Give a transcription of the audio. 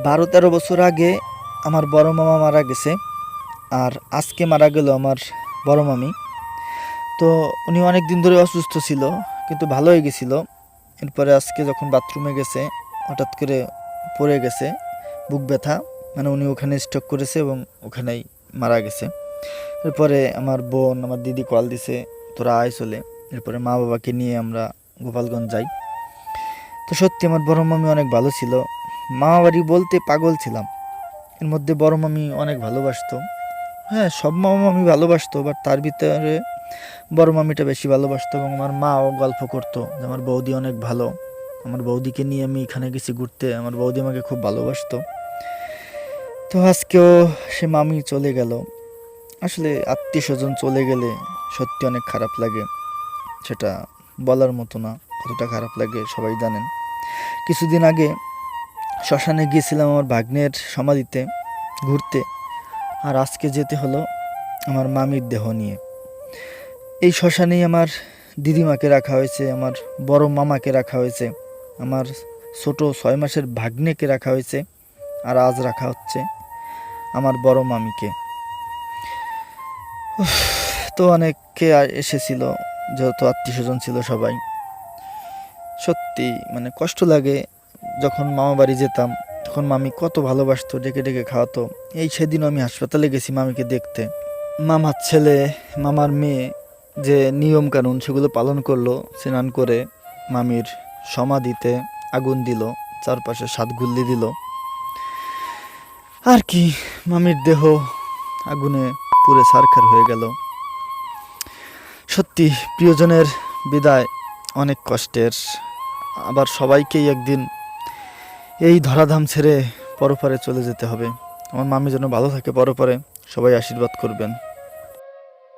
12-13 বছর আগে আমার বড় মামা মারা গেছে। আর আজকে মারা গেল আমার বড় মামি। তো উনি অনেক দিন ধরে অসুস্থ ছিল, কিন্তু ভালো হয়ে গেছিল। এরপরে আজকে যখন বাথরুমে গেছে, হঠাৎ করে পড়ে গেছে, বুক ব্যথা, মানে উনি ওখানে স্ট্রোক করেছে এবং ওখানেই মারা গেছে। এরপরে আমার বোন, আমার দিদি কল দিছে, তোরা আয় চলে। এরপরে মা বাবাকে নিয়ে আমরা গোপালগঞ্জ যাই। তো সত্যি আমার বড় মামি অনেক ভালো ছিল। মামা বাড়ি বলতে পাগল ছিলাম। এর মধ্যে বড় মামি অনেক ভালোবাসতো। হ্যাঁ, সব মামা মামি ভালোবাসতো, বাট তার ভিতরে বড় মামিটা বেশি ভালোবাসতো। এবং আমার মাও গল্প করতো যে আমার বৌদি অনেক ভালো, আমার বৌদিকে নিয়ে আমি এখানে গেছি ঘুরতে, আমার বৌদি আমাকে খুব ভালোবাসতো। তো আজকেও সে মামি চলে গেল। আসলে আত্মীয় স্বজন চলে গেলে সত্যি অনেক খারাপ লাগে, সেটা বলার মতো না। কতটা খারাপ লাগে সবাই জানেন। কিছুদিন আগে শ্মশানে গিয়েছিলাম আমার ভাগ্নের সমাধিতে ঘুরতে, আর আজকে যেতে হলো আমার মামির দেহ নিয়ে। এই শ্মশানেই আমার দিদিমাকে রাখা হয়েছে, আমার বড় মামাকে রাখা হয়েছে, আমার ছোট 6 মাসের ভাগ্নেকে রাখা হয়েছে, আর আজ রাখা হচ্ছে আমার বড় মামিকে। তো অনেকে এসেছিল, যত আত্মীয় স্বজন ছিল সবাই। সত্যি মানে কষ্ট লাগে। যখন মামা বাড়ি যেতাম তখন মামি কত ভালোবাসতো, ডেকে ডেকে খাওয়াতো। এই সেদিন আমি হাসপাতালে গেছি মামিকে দেখতে। মামার ছেলে, মামার মেয়ে যে নিয়ম কানুন সেগুলো পালন করলো। স্নান করে মামির সমাধিতে আগুন দিল, চারপাশে 7 গুল্লি দিল। আর কি, মামির দেহ আগুনে পুড়ে ছারখার হয়ে গেল। সত্যি প্রিয়জনের বিদায় অনেক কষ্টের। আবার সবাইকেই একদিন এই ধরাধাম ছেড়ে পরপারে চলে যেতে হবে। আমার মামি যেন ভালো থাকে পরপারে, সবাই আশীর্বাদ করবেন।